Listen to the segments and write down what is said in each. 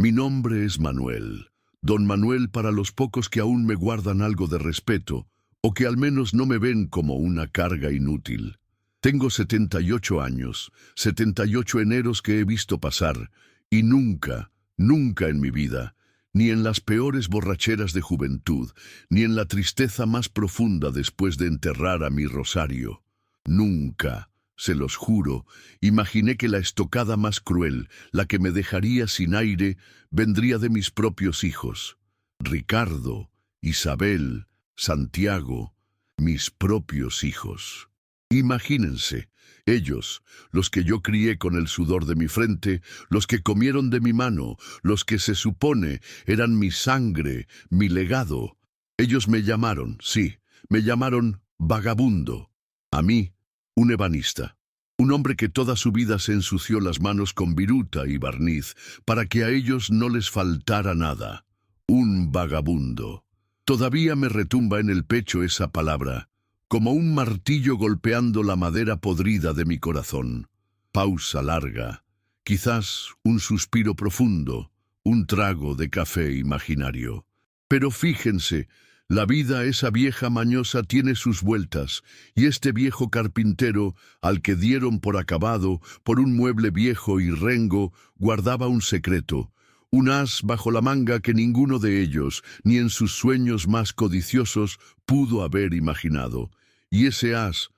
Mi nombre es Manuel, don Manuel para los pocos que aún me guardan algo de respeto, o que al menos no me ven como una carga inútil. Tengo 78 años, 78 eneros que he visto pasar, y nunca, nunca en mi vida, ni en las peores borracheras de juventud, ni en la tristeza más profunda después de enterrar a mi Rosario, nunca, se los juro, imaginé que la estocada más cruel, la que me dejaría sin aire, vendría de mis propios hijos. Ricardo, Isabel, Santiago, mis propios hijos. Imagínense, ellos, los que yo crié con el sudor de mi frente, los que comieron de mi mano, los que se supone eran mi sangre, mi legado. Ellos me llamaron, sí, me llamaron vagabundo. A mí, un ebanista. Un hombre que toda su vida se ensució las manos con viruta y barniz para que a ellos no les faltara nada. Un vagabundo. Todavía me retumba en el pecho esa palabra, como un martillo golpeando la madera podrida de mi corazón. Pausa larga, quizás un suspiro profundo, un trago de café imaginario. Pero fíjense, la vida esa vieja mañosa tiene sus vueltas, y este viejo carpintero, al que dieron por acabado, por un mueble viejo y rengo, guardaba un secreto, un as bajo la manga que ninguno de ellos, ni en sus sueños más codiciosos, pudo haber imaginado. Y ese as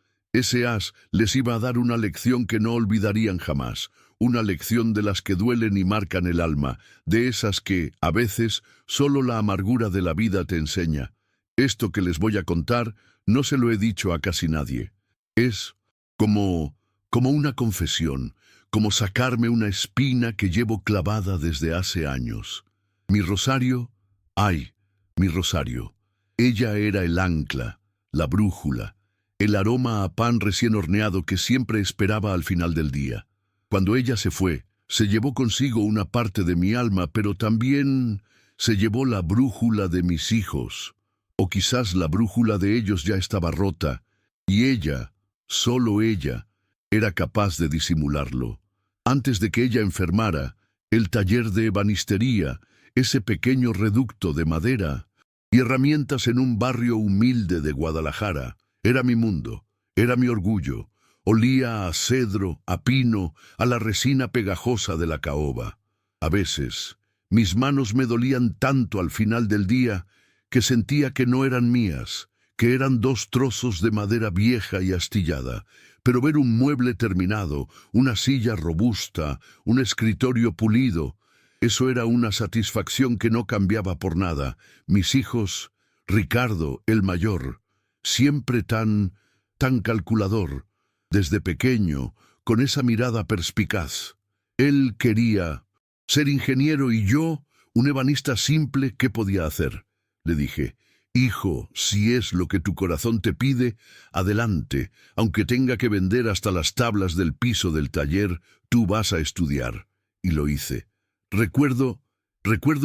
les iba a dar una lección que no olvidarían jamás, una lección de las que duelen y marcan el alma, de esas que, a veces, solo la amargura de la vida te enseña. Esto que les voy a contar no se lo he dicho a casi nadie. Es como una confesión, como sacarme una espina que llevo clavada desde hace años. Mi Rosario, ay, mi Rosario. Ella era el ancla, la brújula, el aroma a pan recién horneado que siempre esperaba al final del día. Cuando ella se fue, se llevó consigo una parte de mi alma, pero también se llevó la brújula de mis hijos. O quizás la brújula de ellos ya estaba rota, y ella, solo ella, era capaz de disimularlo. Antes de que ella enfermara, el taller de ebanistería, ese pequeño reducto de madera y herramientas en un barrio humilde de Guadalajara, era mi mundo, era mi orgullo. Olía a cedro, a pino, a la resina pegajosa de la caoba. A veces, mis manos me dolían tanto al final del día que sentía que no eran mías, que eran dos trozos de madera vieja y astillada, pero ver un mueble terminado, una silla robusta, un escritorio pulido, eso era una satisfacción que no cambiaba por nada. Mis hijos, Ricardo, el mayor, siempre tan calculador, desde pequeño, con esa mirada perspicaz. Él quería ser ingeniero y yo, un ebanista simple, ¿qué podía hacer? Le dije, hijo, si es lo que tu corazón te pide, adelante, aunque tenga que vender hasta las tablas del piso del taller, tú vas a estudiar. Y lo hice. Recuerdo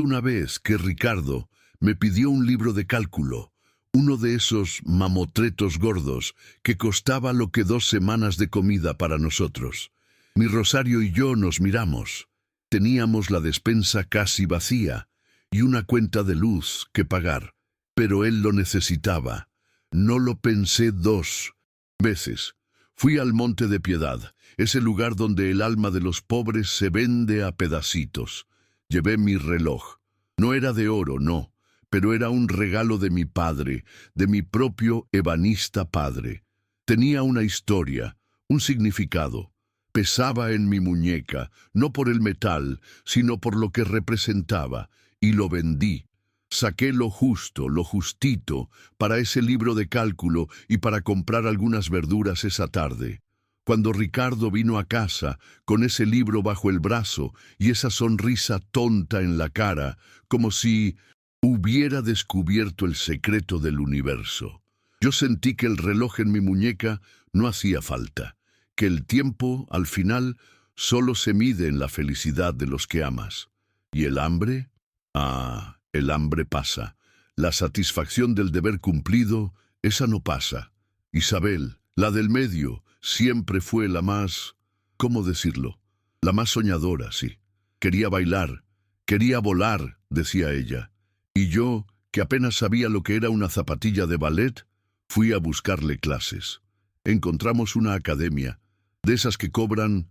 una vez que Ricardo me pidió un libro de cálculo, uno de esos mamotretos gordos que costaba lo que 2 semanas de comida para nosotros. Mi Rosario y yo nos miramos. Teníamos la despensa casi vacía y una cuenta de luz que pagar, pero él lo necesitaba. No lo pensé 2 veces. Fui al Monte de Piedad, ese lugar donde el alma de los pobres se vende a pedacitos. Llevé mi reloj. No era de oro, no, pero era un regalo de mi padre, de mi propio ebanista padre. Tenía una historia, un significado. Pesaba en mi muñeca, no por el metal, sino por lo que representaba, y lo vendí. Saqué lo justo, lo justito, para ese libro de cálculo y para comprar algunas verduras esa tarde. Cuando Ricardo vino a casa, con ese libro bajo el brazo y esa sonrisa tonta en la cara, como si hubiera descubierto el secreto del universo. Yo sentí que el reloj en mi muñeca no hacía falta, que el tiempo, al final, solo se mide en la felicidad de los que amas. ¿Y el hambre? Ah, el hambre pasa. La satisfacción del deber cumplido, esa no pasa. Isabel, la del medio, siempre fue la más, ¿cómo decirlo? La más soñadora, sí. Quería bailar, Quería volar, decía ella. Y yo, que apenas sabía lo que era una zapatilla de ballet, fui a buscarle clases. Encontramos una academia, de esas que cobran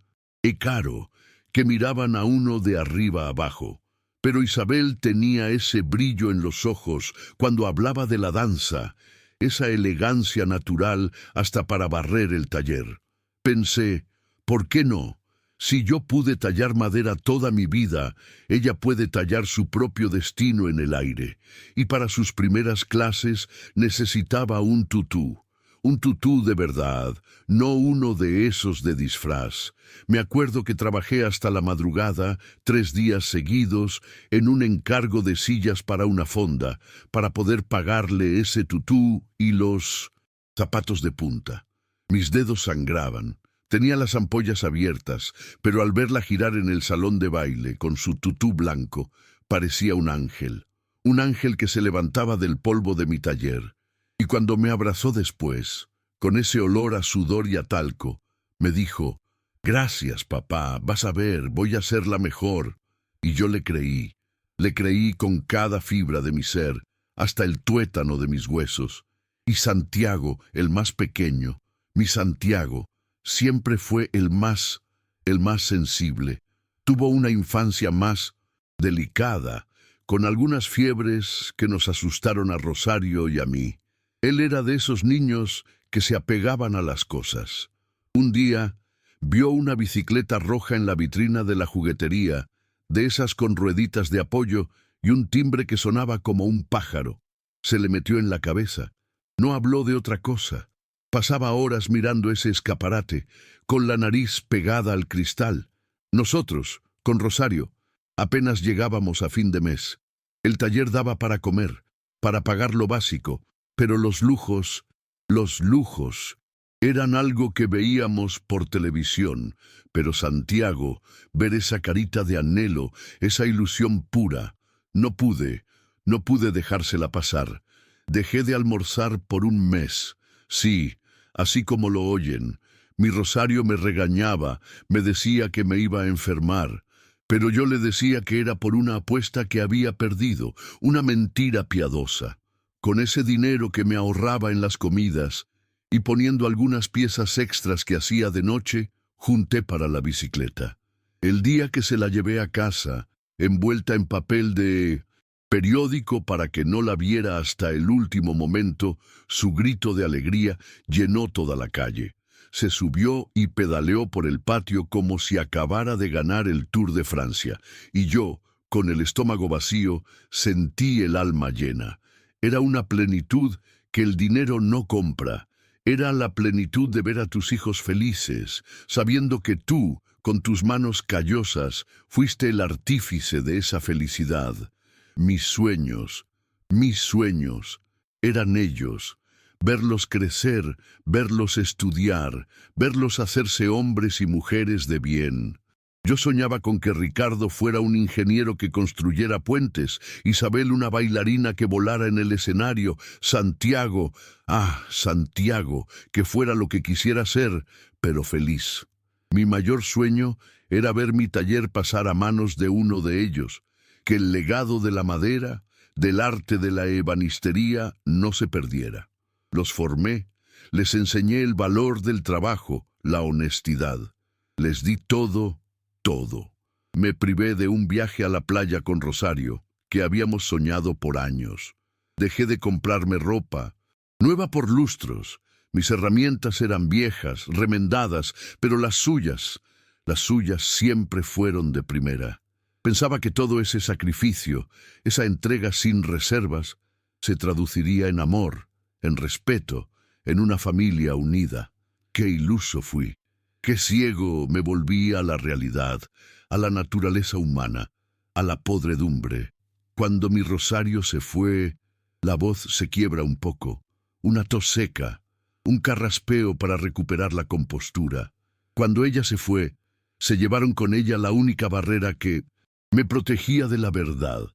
caro, que miraban a uno de arriba abajo. Pero Isabel tenía ese brillo en los ojos cuando hablaba de la danza, esa elegancia natural hasta para barrer el taller. Pensé, ¿por qué no? Si yo pude tallar madera toda mi vida, ella puede tallar su propio destino en el aire. Y para sus primeras clases necesitaba un tutú. Un tutú de verdad, no uno de esos de disfraz. Me acuerdo que trabajé hasta la madrugada, 3 días seguidos, en un encargo de sillas para una fonda, para poder pagarle ese tutú y los zapatos de punta. Mis dedos sangraban. Tenía las ampollas abiertas, pero al verla girar en el salón de baile con su tutú blanco, parecía un ángel que se levantaba del polvo de mi taller. Y cuando me abrazó después, con ese olor a sudor y a talco, me dijo, «Gracias, papá, vas a ver, voy a ser la mejor». Y yo le creí con cada fibra de mi ser, hasta el tuétano de mis huesos. Y Santiago, el más pequeño, mi Santiago, siempre fue el más sensible. Tuvo una infancia más delicada, con algunas fiebres que nos asustaron a Rosario y a mí. Él era de esos niños que se apegaban a las cosas. Un día vio una bicicleta roja en la vitrina de la juguetería, de esas con rueditas de apoyo y un timbre que sonaba como un pájaro. Se le metió en la cabeza. No habló de otra cosa. Pasaba horas mirando ese escaparate, con la nariz pegada al cristal. Nosotros, con Rosario, apenas llegábamos a fin de mes. El taller daba para comer, para pagar lo básico, pero los lujos, eran algo que veíamos por televisión. Pero Santiago, ver esa carita de anhelo, esa ilusión pura, no pude dejársela pasar. Dejé de almorzar por un mes. Sí, así como lo oyen. Mi Rosario me regañaba, me decía que me iba a enfermar, pero yo le decía que era por una apuesta que había perdido, una mentira piadosa. Con ese dinero que me ahorraba en las comidas y poniendo algunas piezas extras que hacía de noche, junté para la bicicleta. El día que se la llevé a casa, envuelta en papel de periódico para que no la viera hasta el último momento, su grito de alegría llenó toda la calle. Se subió y pedaleó por el patio como si acabara de ganar el Tour de Francia, y yo, con el estómago vacío, sentí el alma llena. Era una plenitud que el dinero no compra. Era la plenitud de ver a tus hijos felices, sabiendo que tú, con tus manos callosas, fuiste el artífice de esa felicidad. Mis sueños, eran ellos. Verlos crecer, verlos estudiar, verlos hacerse hombres y mujeres de bien. Yo soñaba con que Ricardo fuera un ingeniero que construyera puentes, Isabel una bailarina que volara en el escenario, Santiago, Santiago, que fuera lo que quisiera ser, pero feliz. Mi mayor sueño era ver mi taller pasar a manos de uno de ellos, que el legado de la madera, del arte de la ebanistería, no se perdiera. Los formé, les enseñé el valor del trabajo, la honestidad. Les di todo. Me privé de un viaje a la playa con Rosario, que habíamos soñado por años. Dejé de comprarme ropa, nueva por lustros. Mis herramientas eran viejas, remendadas, pero las suyas siempre fueron de primera. Pensaba que todo ese sacrificio, esa entrega sin reservas, se traduciría en amor, en respeto, en una familia unida. Qué iluso fui. Qué ciego me volví a la realidad, a la naturaleza humana, a la podredumbre. Cuando mi Rosario se fue, la voz se quiebra un poco, una tos seca, un carraspeo para recuperar la compostura. Cuando ella se fue, se llevaron con ella la única barrera que me protegía de la verdad.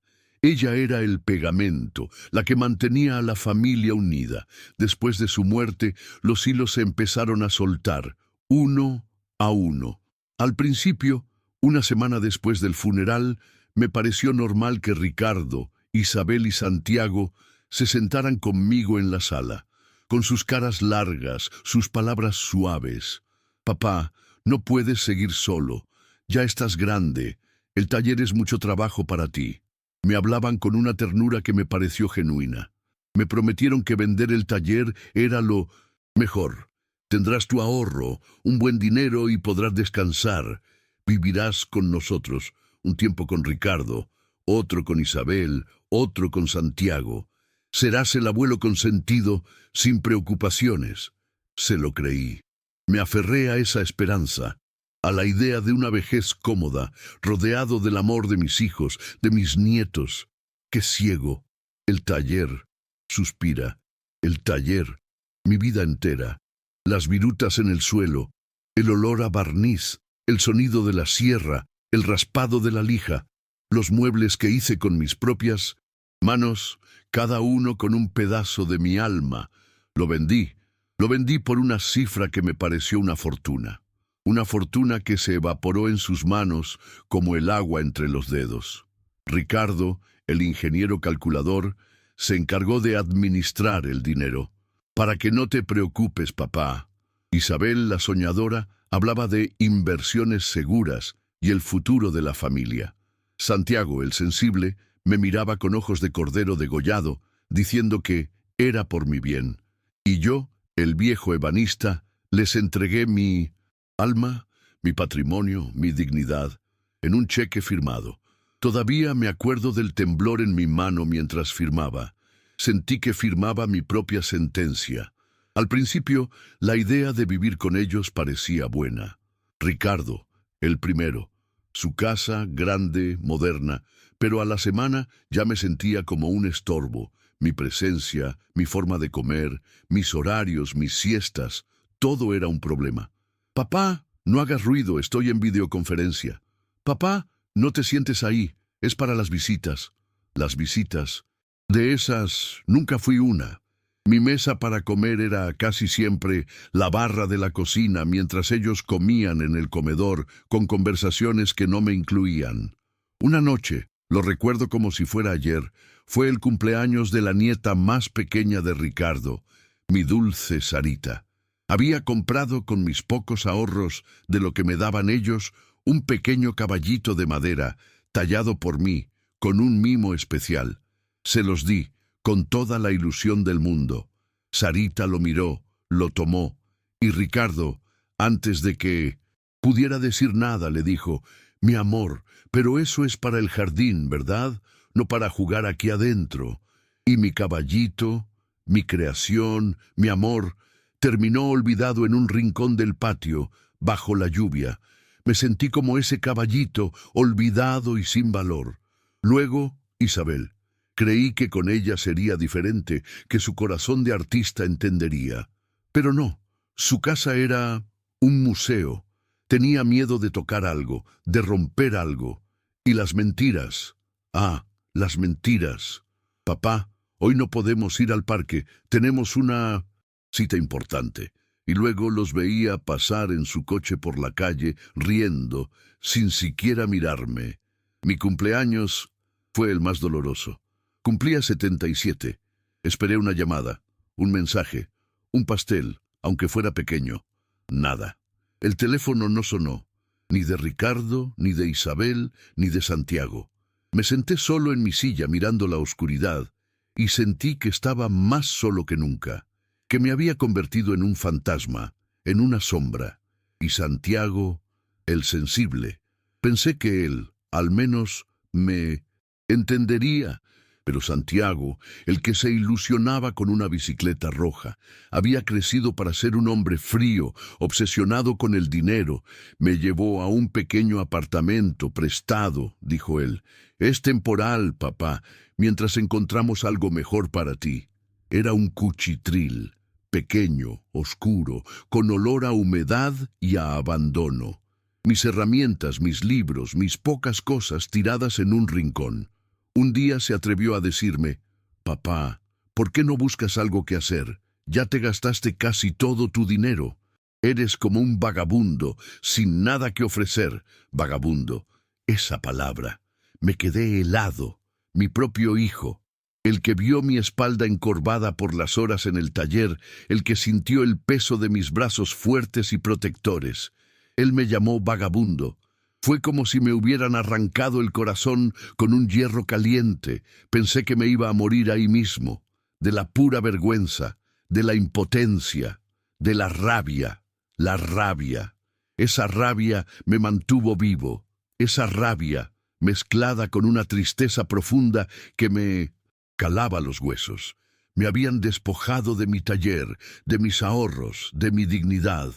Ella era el pegamento, la que mantenía a la familia unida. Después de su muerte, los hilos se empezaron a soltar, uno a uno. Al principio, una semana después del funeral, me pareció normal que Ricardo, Isabel y Santiago se sentaran conmigo en la sala, con sus caras largas, sus palabras suaves. Papá, no puedes seguir solo. Ya estás grande. El taller es mucho trabajo para ti. Me hablaban con una ternura que me pareció genuina. Me prometieron que vender el taller era lo mejor. Tendrás tu ahorro, un buen dinero y podrás descansar. Vivirás con nosotros, un tiempo con Ricardo, otro con Isabel, otro con Santiago. Serás el abuelo consentido, sin preocupaciones. Se lo creí. Me aferré a esa esperanza, a la idea de una vejez cómoda, rodeado del amor de mis hijos, de mis nietos. ¡Qué ciego! El taller, suspira. El taller, mi vida entera. Las virutas en el suelo, el olor a barniz, el sonido de la sierra, el raspado de la lija, los muebles que hice con mis propias manos, cada uno con un pedazo de mi alma. Lo vendí por una cifra que me pareció una fortuna que se evaporó en sus manos como el agua entre los dedos. Ricardo, el ingeniero calculador, se encargó de administrar el dinero. Para que no te preocupes, papá. Isabel, la soñadora, hablaba de inversiones seguras y el futuro de la familia. Santiago, el sensible, me miraba con ojos de cordero degollado, diciendo que era por mi bien. Y yo, el viejo ebanista, les entregué mi alma, mi patrimonio, mi dignidad, en un cheque firmado. Todavía me acuerdo del temblor en mi mano mientras firmaba. Sentí que firmaba mi propia sentencia. Al principio, la idea de vivir con ellos parecía buena. Ricardo, el primero. Su casa, grande, moderna, pero a la semana ya me sentía como un estorbo. Mi presencia, mi forma de comer, mis horarios, mis siestas, todo era un problema. Papá, no hagas ruido, estoy en videoconferencia. Papá, no te sientes ahí, es para las visitas. Las visitas. De esas, nunca fui una. Mi mesa para comer era casi siempre la barra de la cocina mientras ellos comían en el comedor con conversaciones que no me incluían. Una noche, lo recuerdo como si fuera ayer, fue el cumpleaños de la nieta más pequeña de Ricardo, mi dulce Sarita. Había comprado con mis pocos ahorros de lo que me daban ellos un pequeño caballito de madera tallado por mí, con un mimo especial. Se los di, con toda la ilusión del mundo. Sarita lo miró, lo tomó, y Ricardo, antes de que pudiera decir nada, le dijo: «Mi amor, pero eso es para el jardín, ¿verdad? No para jugar aquí adentro». Y mi caballito, mi creación, mi amor, terminó olvidado en un rincón del patio, bajo la lluvia. Me sentí como ese caballito, olvidado y sin valor. Luego, Isabel. Creí que con ella sería diferente, que su corazón de artista entendería. Pero no, su casa era un museo. Tenía miedo de tocar algo, de romper algo. Y las mentiras. Ah, las mentiras. Papá, hoy no podemos ir al parque, tenemos una cita importante. Y luego los veía pasar en su coche por la calle, riendo, sin siquiera mirarme. Mi cumpleaños fue el más doloroso. Cumplía 77. Esperé una llamada, un mensaje, un pastel, aunque fuera pequeño. Nada. El teléfono no sonó, ni de Ricardo, ni de Isabel, ni de Santiago. Me senté solo en mi silla mirando la oscuridad y sentí que estaba más solo que nunca, que me había convertido en un fantasma, en una sombra. Y Santiago, el sensible, pensé que él, al menos, me entendería. Pero Santiago, el que se ilusionaba con una bicicleta roja, había crecido para ser un hombre frío, obsesionado con el dinero. Me llevó a un pequeño apartamento prestado, dijo él. Es temporal, papá, mientras encontramos algo mejor para ti. Era un cuchitril, pequeño, oscuro, con olor a humedad y a abandono. Mis herramientas, mis libros, mis pocas cosas tiradas en un rincón. Un día se atrevió a decirme: «Papá, ¿por qué no buscas algo que hacer? Ya te gastaste casi todo tu dinero. Eres como un vagabundo, sin nada que ofrecer». Vagabundo, esa palabra. Me quedé helado. Mi propio hijo, el que vio mi espalda encorvada por las horas en el taller, el que sintió el peso de mis brazos fuertes y protectores. Él me llamó vagabundo. Fue como si me hubieran arrancado el corazón con un hierro caliente. Pensé que me iba a morir ahí mismo, de la pura vergüenza, de la impotencia, de la rabia. La rabia. Esa rabia me mantuvo vivo. Esa rabia, mezclada con una tristeza profunda que me calaba los huesos. Me habían despojado de mi taller, de mis ahorros, de mi dignidad.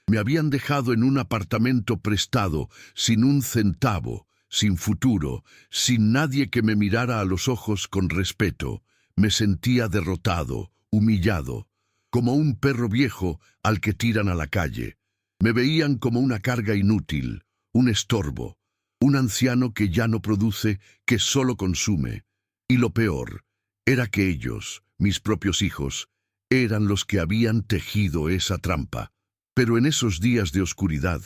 Me habían dejado en un apartamento prestado, sin un centavo, sin futuro, sin nadie que me mirara a los ojos con respeto. Me sentía derrotado, humillado, como un perro viejo al que tiran a la calle. Me veían como una carga inútil, un estorbo, un anciano que ya no produce, que solo consume. Y lo peor era que ellos, mis propios hijos, eran los que habían tejido esa trampa. Pero en esos días de oscuridad,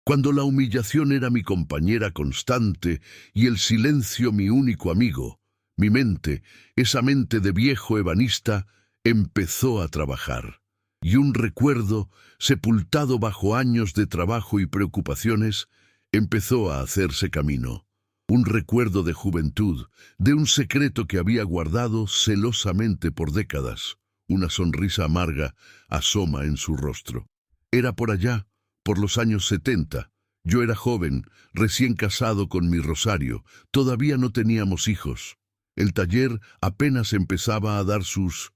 cuando la humillación era mi compañera constante y el silencio mi único amigo, mi mente, esa mente de viejo ebanista, empezó a trabajar. Y un recuerdo, sepultado bajo años de trabajo y preocupaciones, empezó a hacerse camino. Un recuerdo de juventud, de un secreto que había guardado celosamente por décadas. Una sonrisa amarga asoma en su rostro. Era por allá, por los años 70. Yo era joven, recién casado con mi Rosario. Todavía no teníamos hijos. El taller apenas empezaba a dar sus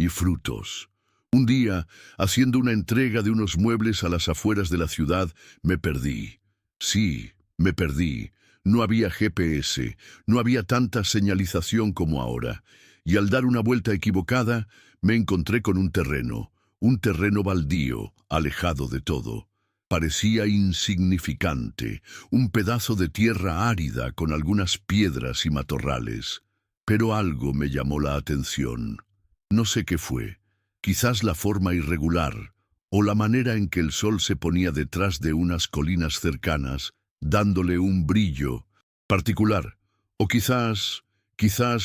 frutos. Un día, haciendo una entrega de unos muebles a las afueras de la ciudad, me perdí. Sí, me perdí. No había GPS, no había tanta señalización como ahora. Y al dar una vuelta equivocada, me encontré con un terreno baldío, alejado de todo. Parecía insignificante, un pedazo de tierra árida con algunas piedras y matorrales. Pero algo me llamó la atención. No sé qué fue, quizás la forma irregular, o la manera en que el sol se ponía detrás de unas colinas cercanas, dándole un brillo particular, o quizás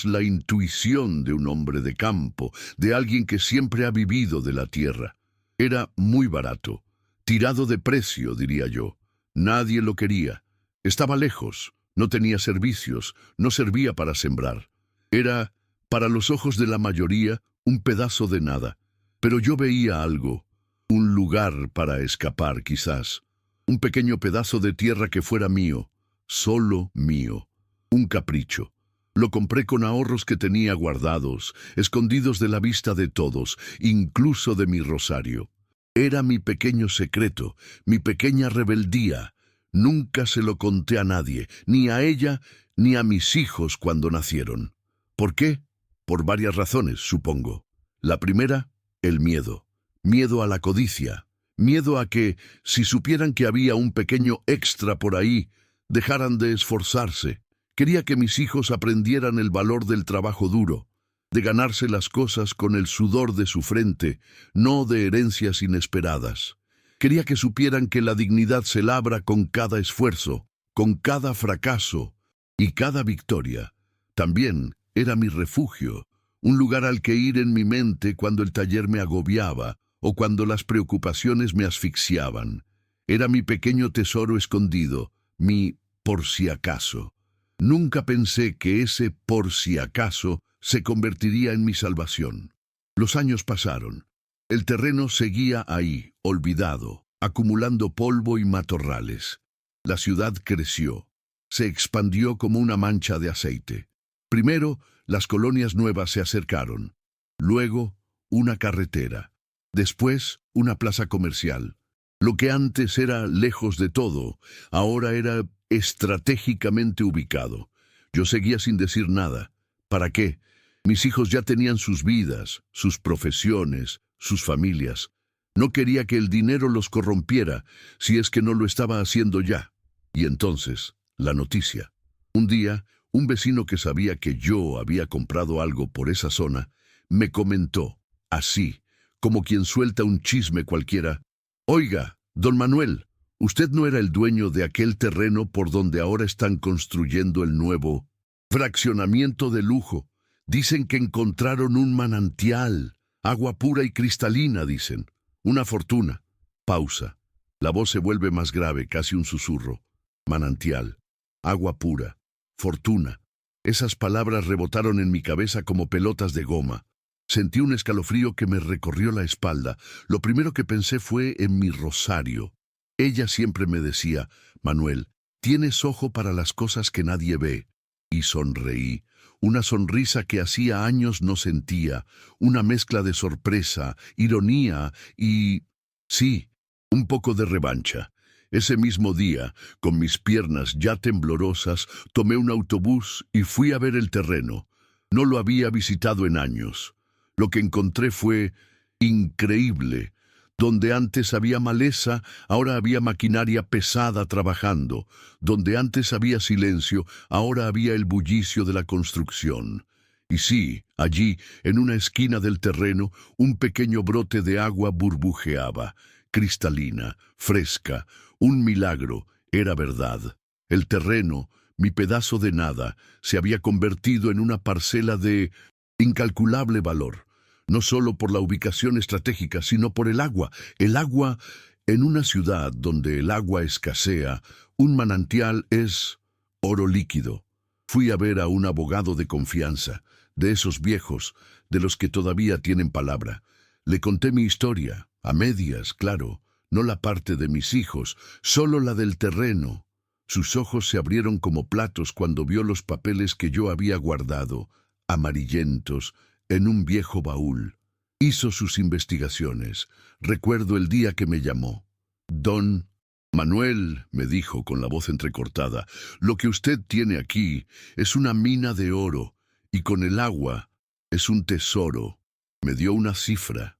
la intuición de un hombre de campo, de alguien que siempre ha vivido de la tierra. Era muy barato, tirado de precio, diría yo. Nadie lo quería. Estaba lejos, no tenía servicios, no servía para sembrar. Era, para los ojos de la mayoría, un pedazo de nada. Pero yo veía algo, un lugar para escapar quizás, un pequeño pedazo de tierra que fuera mío, solo mío, un capricho. Lo compré con ahorros que tenía guardados, escondidos de la vista de todos, incluso de mi Rosario. Era mi pequeño secreto, mi pequeña rebeldía. Nunca se lo conté a nadie, ni a ella, ni a mis hijos cuando nacieron. ¿Por qué? Por varias razones, supongo. La primera, el miedo. Miedo a la codicia. Miedo a que, si supieran que había un pequeño extra por ahí, dejaran de esforzarse. Quería que mis hijos aprendieran el valor del trabajo duro, de ganarse las cosas con el sudor de su frente, no de herencias inesperadas. Quería que supieran que la dignidad se labra con cada esfuerzo, con cada fracaso y cada victoria. También era mi refugio, un lugar al que ir en mi mente cuando el taller me agobiaba o cuando las preocupaciones me asfixiaban. Era mi pequeño tesoro escondido, mi por si acaso. Nunca pensé que ese por si acaso se convertiría en mi salvación. Los años pasaron. El terreno seguía ahí, olvidado, acumulando polvo y matorrales. La ciudad creció. Se expandió como una mancha de aceite. Primero, las colonias nuevas se acercaron. Luego, una carretera. Después, una plaza comercial. Lo que antes era lejos de todo, ahora era estratégicamente ubicado. Yo seguía sin decir nada. ¿Para qué? Mis hijos ya tenían sus vidas, sus profesiones, sus familias. No quería que el dinero los corrompiera, si es que no lo estaba haciendo ya. Y entonces, la noticia. Un día, un vecino que sabía que yo había comprado algo por esa zona, me comentó, así, como quien suelta un chisme cualquiera: «Oiga, don Manuel, Usted no era el dueño de aquel terreno por donde ahora están construyendo el nuevo fraccionamiento de lujo. Dicen que encontraron un manantial, agua pura y cristalina, dicen. Una fortuna. Pausa. La voz se vuelve más grave, casi un susurro. Manantial, agua pura, fortuna. Esas palabras rebotaron en mi cabeza como pelotas de goma. Sentí un escalofrío que me recorrió la espalda. Lo primero que pensé fue en mi Rosario. Ella siempre me decía, Manuel, tienes ojo para las cosas que nadie ve. Y sonreí. Una sonrisa que hacía años no sentía. Una mezcla de sorpresa, ironía y... sí, un poco de revancha. Ese mismo día, con mis piernas ya temblorosas, tomé un autobús y fui a ver el terreno. No lo había visitado en años. Lo que encontré fue increíble. Donde antes había maleza, ahora había maquinaria pesada trabajando. Donde antes había silencio, ahora había el bullicio de la construcción. Y sí, allí, en una esquina del terreno, un pequeño brote de agua burbujeaba, cristalina, fresca, un milagro, era verdad. El terreno, mi pedazo de nada, se había convertido en una parcela de incalculable valor. No solo por la ubicación estratégica, sino por el agua. El agua, en una ciudad donde el agua escasea, un manantial es oro líquido. Fui a ver a un abogado de confianza, de esos viejos, de los que todavía tienen palabra. Le conté mi historia, a medias, claro, no la parte de mis hijos, solo la del terreno. Sus ojos se abrieron como platos cuando vio los papeles que yo había guardado, amarillentos, en un viejo baúl. Hizo sus investigaciones. Recuerdo el día que me llamó. Don Manuel, me dijo con la voz entrecortada, lo que usted tiene aquí es una mina de oro, y con el agua es un tesoro. Me dio una cifra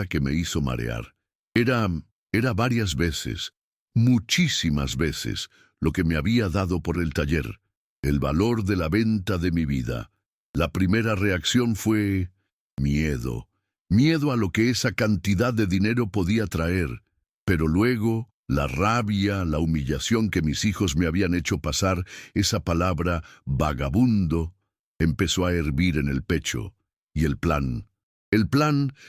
que me hizo marear. Era varias veces, muchísimas veces, lo que me había dado por el taller, el valor de la venta de mi vida. La primera reacción fue miedo, miedo a lo que esa cantidad de dinero podía traer, pero luego la rabia, la humillación que mis hijos me habían hecho pasar, esa palabra vagabundo, empezó a hervir en el pecho, y el plan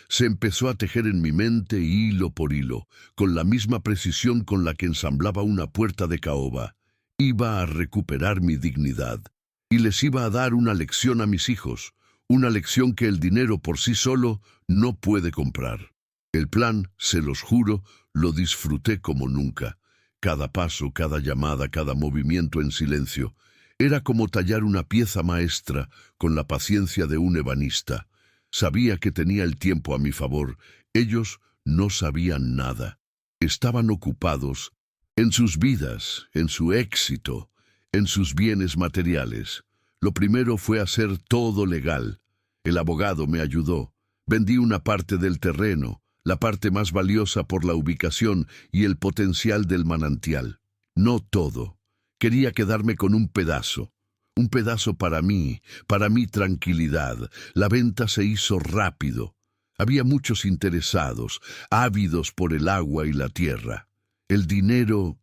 se empezó a tejer en mi mente hilo por hilo, con la misma precisión con la que ensamblaba una puerta de caoba. Iba a recuperar mi dignidad. Y les iba a dar una lección a mis hijos, una lección que el dinero por sí solo no puede comprar. El plan, se los juro, lo disfruté como nunca. Cada paso, cada llamada, cada movimiento en silencio. Era como tallar una pieza maestra con la paciencia de un ebanista. Sabía que tenía el tiempo a mi favor. Ellos no sabían nada. Estaban ocupados en sus vidas, en su éxito, en sus bienes materiales. Lo primero fue hacer todo legal. El abogado me ayudó. Vendí una parte del terreno, la parte más valiosa por la ubicación y el potencial del manantial. No todo. Quería quedarme con un pedazo para mi tranquilidad. La venta se hizo rápido. Había muchos interesados, ávidos por el agua y la tierra. El dinero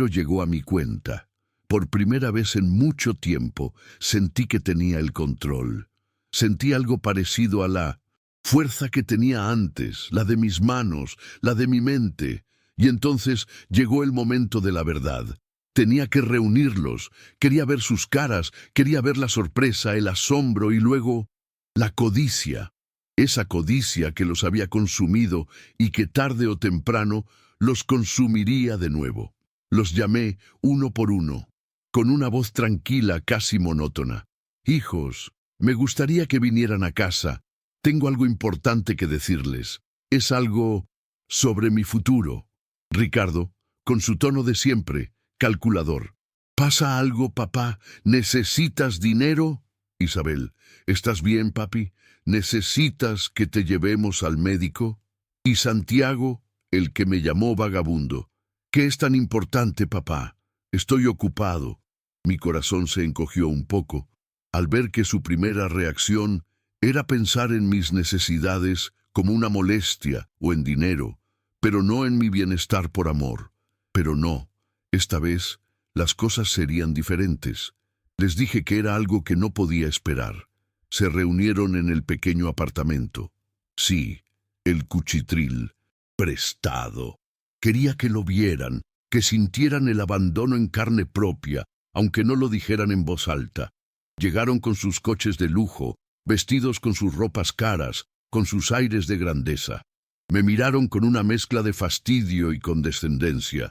llegó a mi cuenta. Por primera vez en mucho tiempo sentí que tenía el control. Sentí algo parecido a la fuerza que tenía antes, la de mis manos, la de mi mente. Y entonces llegó el momento de la verdad. Tenía que reunirlos, quería ver sus caras, quería ver la sorpresa, el asombro y luego la codicia. Esa codicia que los había consumido y que tarde o temprano los consumiría de nuevo. Los llamé uno por uno, con una voz tranquila, casi monótona. Hijos, me gustaría que vinieran a casa. Tengo algo importante que decirles. Es algo sobre mi futuro. Ricardo, con su tono de siempre, calculador. ¿Pasa algo, papá? ¿Necesitas dinero? Isabel, ¿estás bien, papi? ¿Necesitas que te llevemos al médico? Y Santiago, el que me llamó vagabundo. ¿Qué es tan importante, papá? Estoy ocupado. Mi corazón se encogió un poco al ver que su primera reacción era pensar en mis necesidades como una molestia o en dinero, pero no en mi bienestar por amor. Pero no, esta vez las cosas serían diferentes. Les dije que era algo que no podía esperar. Se reunieron en el pequeño apartamento. Sí, el cuchitril, prestado. Quería que lo vieran, que sintieran el abandono en carne propia, aunque no lo dijeran en voz alta. Llegaron con sus coches de lujo, vestidos con sus ropas caras, con sus aires de grandeza. Me miraron con una mezcla de fastidio y condescendencia.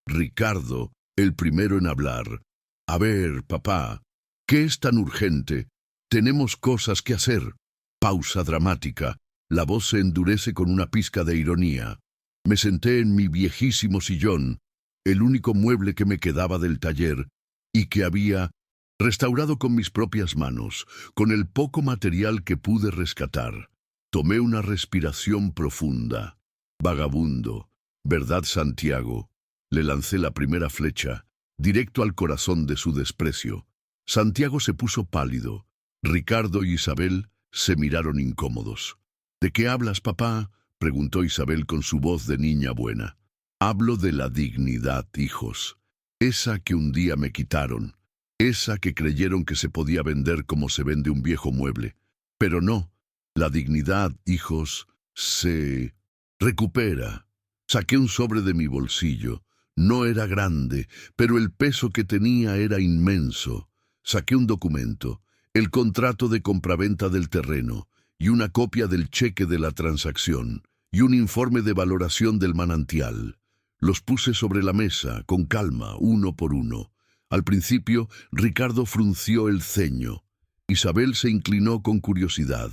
Ricardo, el primero en hablar. A ver, papá, ¿qué es tan urgente? Tenemos cosas que hacer. Pausa dramática. La voz se endurece con una pizca de ironía. Me senté en mi viejísimo sillón, el único mueble que me quedaba del taller, y que había restaurado con mis propias manos, con el poco material que pude rescatar. Tomé una respiración profunda. Vagabundo, ¿verdad, Santiago? Le lancé la primera flecha, directo al corazón de su desprecio. Santiago se puso pálido. Ricardo y Isabel se miraron incómodos. ¿De qué hablas, papá?, preguntó Isabel con su voz de niña buena. Hablo de la dignidad, hijos. Esa que un día me quitaron. Esa que creyeron que se podía vender como se vende un viejo mueble. Pero no. La dignidad, hijos, se recupera. Saqué un sobre de mi bolsillo. No era grande, pero el peso que tenía era inmenso. Saqué un documento, el contrato de compraventa del terreno, y una copia del cheque de la transacción, y un informe de valoración del manantial. Los puse sobre la mesa, con calma, uno por uno. Al principio, Ricardo frunció el ceño. Isabel se inclinó con curiosidad.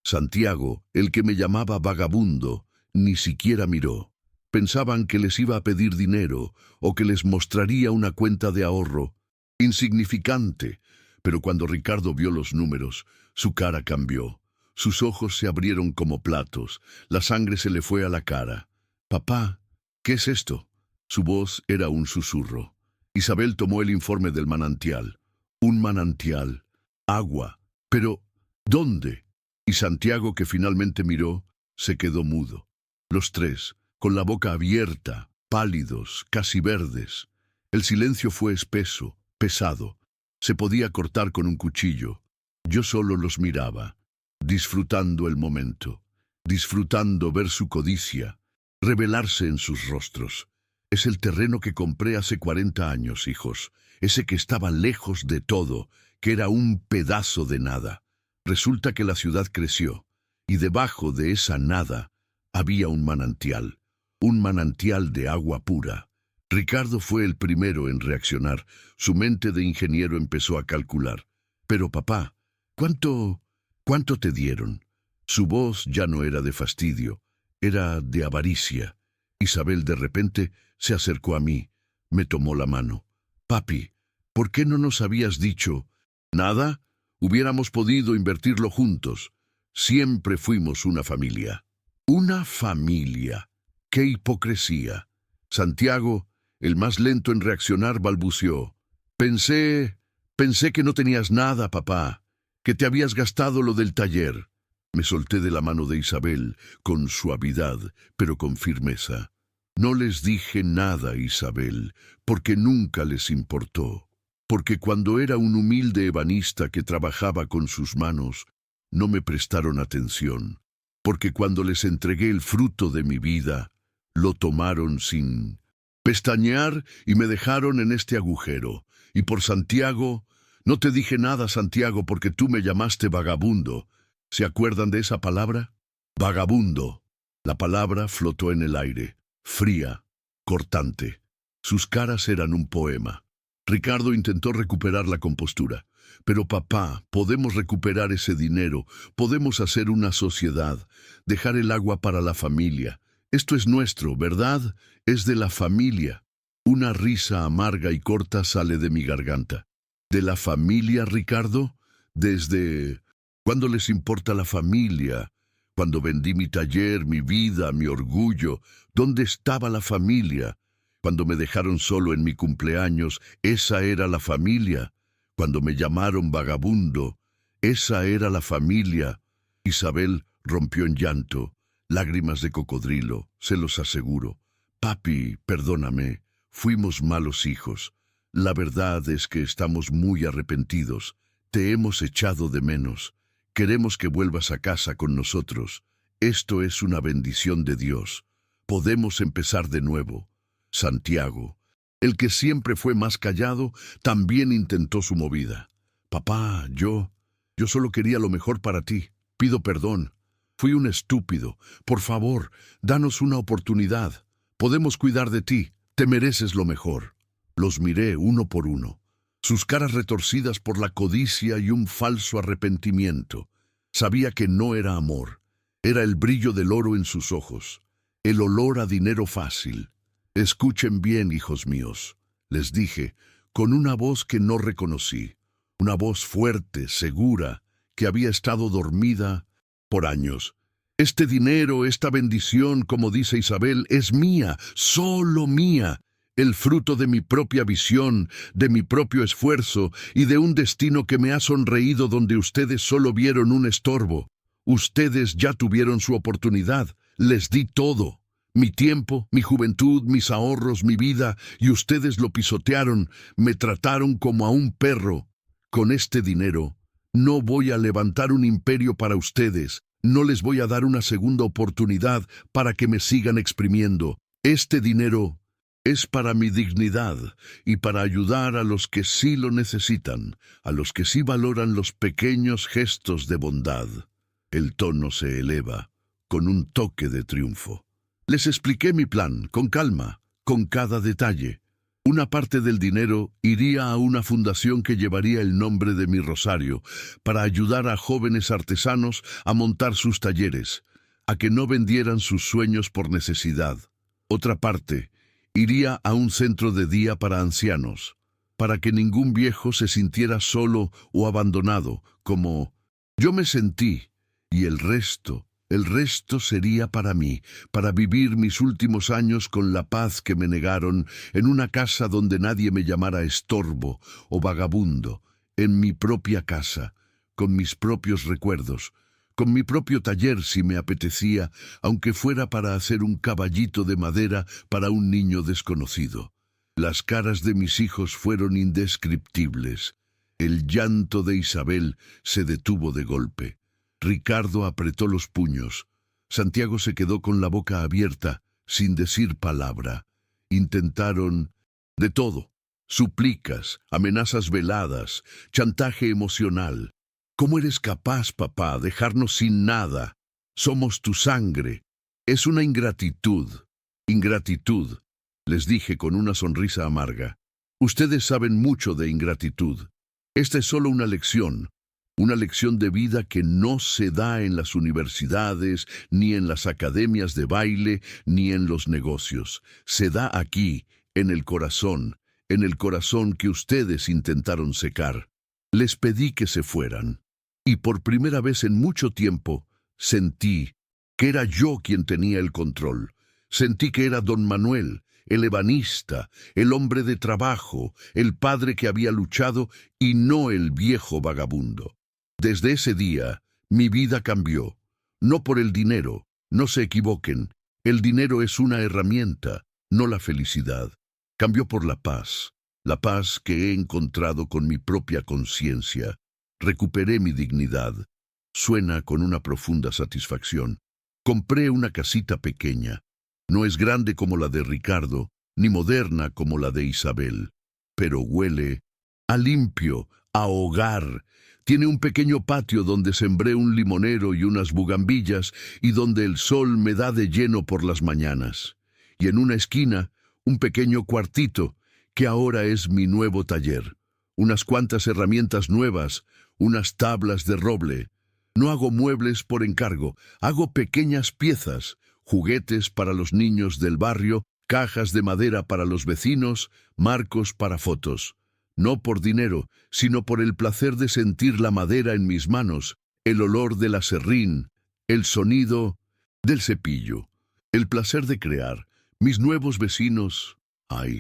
Santiago, el que me llamaba vagabundo, ni siquiera miró. Pensaban que les iba a pedir dinero o que les mostraría una cuenta de ahorro. Insignificante. Pero cuando Ricardo vio los números, su cara cambió. Sus ojos se abrieron como platos. La sangre se le fue a la cara. «Papá, ¿qué es esto?». Su voz era un susurro. Isabel tomó el informe del manantial. Un manantial. Agua. Pero, ¿dónde? Y Santiago, que finalmente miró, se quedó mudo. Los tres, con la boca abierta, pálidos, casi verdes. El silencio fue espeso, pesado. Se podía cortar con un cuchillo. Yo solo los miraba, disfrutando el momento, disfrutando ver su codicia, revelarse en sus rostros. Es el terreno que compré hace 40 años, hijos, ese que estaba lejos de todo, que era un pedazo de nada. Resulta que la ciudad creció, y debajo de esa nada había un manantial de agua pura. Ricardo fue el primero en reaccionar. Su mente de ingeniero empezó a calcular. Pero papá, ¿cuánto te dieron? Su voz ya no era de fastidio, era de avaricia. Isabel de repente se acercó a mí, me tomó la mano. Papi, ¿por qué no nos habías dicho? ¿Nada? Hubiéramos podido invertirlo juntos. Siempre fuimos una familia. Una familia. ¡Qué hipocresía! Santiago, el más lento en reaccionar, balbuceó. Pensé que no tenías nada, papá, que te habías gastado lo del taller. Me solté de la mano de Isabel, con suavidad, pero con firmeza. No les dije nada, Isabel, porque nunca les importó. Porque cuando era un humilde ebanista que trabajaba con sus manos, no me prestaron atención. Porque cuando les entregué el fruto de mi vida, lo tomaron sin pestañear y me dejaron en este agujero. Y por Santiago, no te dije nada, Santiago, porque tú me llamaste vagabundo. ¿Se acuerdan de esa palabra? Vagabundo. La palabra flotó en el aire, fría, cortante. Sus caras eran un poema. Ricardo intentó recuperar la compostura. Pero papá, podemos recuperar ese dinero, podemos hacer una sociedad, dejar el agua para la familia. Esto es nuestro, ¿verdad? Es de la familia. Una risa amarga y corta sale de mi garganta. ¿De la familia, Ricardo? ¿Desde cuándo les importa la familia? Cuando vendí mi taller, mi vida, mi orgullo, ¿dónde estaba la familia? Cuando me dejaron solo en mi cumpleaños, esa era la familia. Cuando me llamaron vagabundo, esa era la familia. Isabel rompió en llanto, lágrimas de cocodrilo. se los aseguro. Papi, perdóname, fuimos malos hijos. La verdad es que estamos muy arrepentidos. Te hemos echado de menos. Queremos que vuelvas a casa con nosotros. Esto es una bendición de Dios. Podemos empezar de nuevo. Santiago, el que siempre fue más callado, también intentó su movida. Papá, yo solo quería lo mejor para ti. Pido perdón. Fui un estúpido. Por favor, danos una oportunidad. Podemos cuidar de ti. Te mereces lo mejor. Los miré uno por uno, sus caras retorcidas por la codicia y un falso arrepentimiento. Sabía que no era amor. Era el brillo del oro en sus ojos, el olor a dinero fácil. Escuchen bien, hijos míos, les dije, con una voz que no reconocí. Una voz fuerte, segura, que había estado dormida por años. Este dinero, esta bendición, como dice Isabel, es mía, solo mía. El fruto de mi propia visión, de mi propio esfuerzo y de un destino que me ha sonreído donde ustedes solo vieron un estorbo. Ustedes ya tuvieron su oportunidad, les di todo. Mi tiempo, mi juventud, mis ahorros, mi vida, y ustedes lo pisotearon, me trataron como a un perro. Con este dinero, no voy a levantar un imperio para ustedes, no les voy a dar una segunda oportunidad para que me sigan exprimiendo. Este dinero es para mi dignidad y para ayudar a los que sí lo necesitan, a los que sí valoran los pequeños gestos de bondad. El tono se eleva, con un toque de triunfo. Les expliqué mi plan, con calma, con cada detalle. Una parte del dinero iría a una fundación que llevaría el nombre de mi rosario, para ayudar a jóvenes artesanos a montar sus talleres, a que no vendieran sus sueños por necesidad. Otra parte iría a un centro de día para ancianos, para que ningún viejo se sintiera solo o abandonado, como yo me sentí, y el resto sería para mí, para vivir mis últimos años con la paz que me negaron, en una casa donde nadie me llamara estorbo o vagabundo, en mi propia casa, con mis propios recuerdos, con mi propio taller si me apetecía, aunque fuera para hacer un caballito de madera para un niño desconocido. Las caras de mis hijos fueron indescriptibles. El llanto de Isabel se detuvo de golpe. Ricardo apretó los puños. Santiago se quedó con la boca abierta, sin decir palabra. Intentaron de todo: súplicas, amenazas veladas, chantaje emocional. ¿Cómo eres capaz, papá, dejarnos sin nada? Somos tu sangre. Es una ingratitud. Ingratitud, les dije con una sonrisa amarga. Ustedes saben mucho de ingratitud. Esta es solo una lección de vida que no se da en las universidades, ni en las academias de baile, ni en los negocios. Se da aquí, en el corazón que ustedes intentaron secar. Les pedí que se fueran. Y por primera vez en mucho tiempo, sentí que era yo quien tenía el control. Sentí que era don Manuel, el ebanista, el hombre de trabajo, el padre que había luchado y no el viejo vagabundo. Desde ese día, mi vida cambió. No por el dinero, no se equivoquen. El dinero es una herramienta, no la felicidad. Cambió por la paz que he encontrado con mi propia conciencia. Recuperé mi dignidad. Suena con una profunda satisfacción. Compré una casita pequeña. No es grande como la de Ricardo, ni moderna como la de Isabel, pero huele a limpio, a hogar. Tiene un pequeño patio donde sembré un limonero y unas bugambillas y donde el sol me da de lleno por las mañanas. Y en una esquina, un pequeño cuartito, que ahora es mi nuevo taller. Unas cuantas herramientas nuevas, unas tablas de roble. No hago muebles por encargo, hago pequeñas piezas, juguetes para los niños del barrio, cajas de madera para los vecinos, marcos para fotos. No por dinero, sino por el placer de sentir la madera en mis manos, el olor del aserrín, el sonido del cepillo, el placer de crear. Mis nuevos vecinos,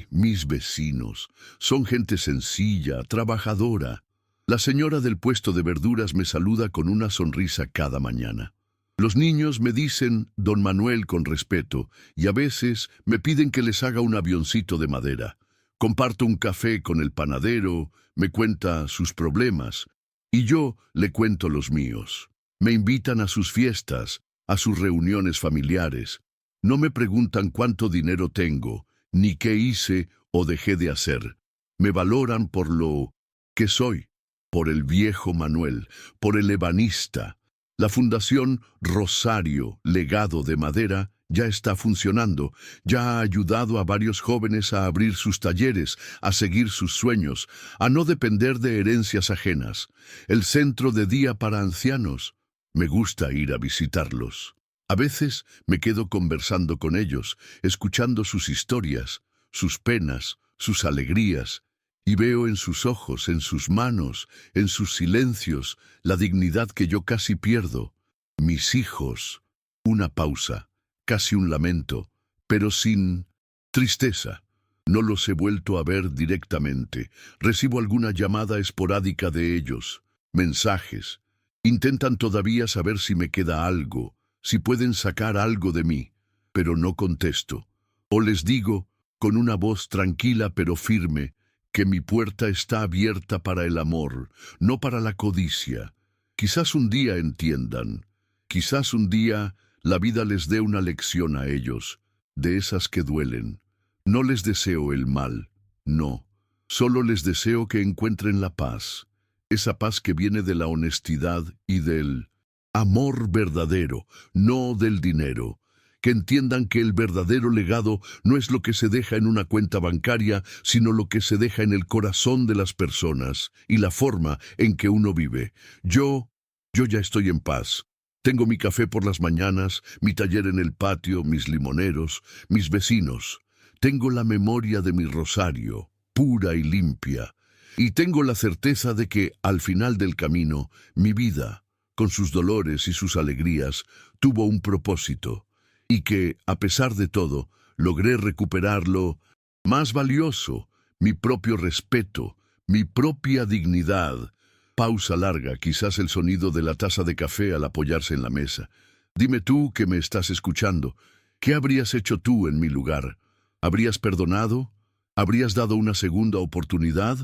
mis vecinos, son gente sencilla, trabajadora. La señora del puesto de verduras me saluda con una sonrisa cada mañana. Los niños me dicen Don Manuel con respeto y a veces me piden que les haga un avioncito de madera. Comparto un café con el panadero, me cuenta sus problemas y yo le cuento los míos. Me invitan a sus fiestas, a sus reuniones familiares. No me preguntan cuánto dinero tengo, ni qué hice o dejé de hacer. Me valoran por lo que soy, por el viejo Manuel, por el ebanista. La Fundación Rosario Legado de Madera ya está funcionando, ya ha ayudado a varios jóvenes a abrir sus talleres, a seguir sus sueños, a no depender de herencias ajenas. El centro de día para ancianos, me gusta ir a visitarlos. A veces me quedo conversando con ellos, escuchando sus historias, sus penas, sus alegrías, y veo en sus ojos, en sus manos, en sus silencios, la dignidad que yo casi pierdo. Mis hijos. Una pausa, casi un lamento, pero sin tristeza. No los he vuelto a ver directamente. Recibo alguna llamada esporádica de ellos, mensajes. Intentan todavía saber si me queda algo, si pueden sacar algo de mí, pero no contesto. O les digo, con una voz tranquila pero firme, que mi puerta está abierta para el amor, no para la codicia. Quizás un día entiendan, quizás un día la vida les dé una lección a ellos, de esas que duelen. No les deseo el mal, no, solo les deseo que encuentren la paz, esa paz que viene de la honestidad y del amor verdadero, no del dinero. Que entiendan que el verdadero legado no es lo que se deja en una cuenta bancaria, sino lo que se deja en el corazón de las personas y la forma en que uno vive. Yo ya estoy en paz. Tengo mi café por las mañanas, mi taller en el patio, mis limoneros, mis vecinos. Tengo la memoria de mi rosario, pura y limpia. Y tengo la certeza de que, al final del camino, mi vida, con sus dolores y sus alegrías, tuvo un propósito. Y que, a pesar de todo, logré recuperar lo más valioso, mi propio respeto, mi propia dignidad. Pausa larga, quizás el sonido de la taza de café al apoyarse en la mesa. Dime tú que me estás escuchando, ¿qué habrías hecho tú en mi lugar? ¿Habrías perdonado? ¿Habrías dado una segunda oportunidad?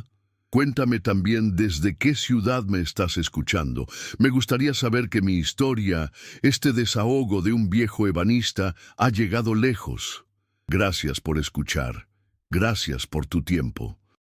Cuéntame también desde qué ciudad me estás escuchando. Me gustaría saber que mi historia, este desahogo de un viejo ebanista, ha llegado lejos. Gracias por escuchar. Gracias por tu tiempo.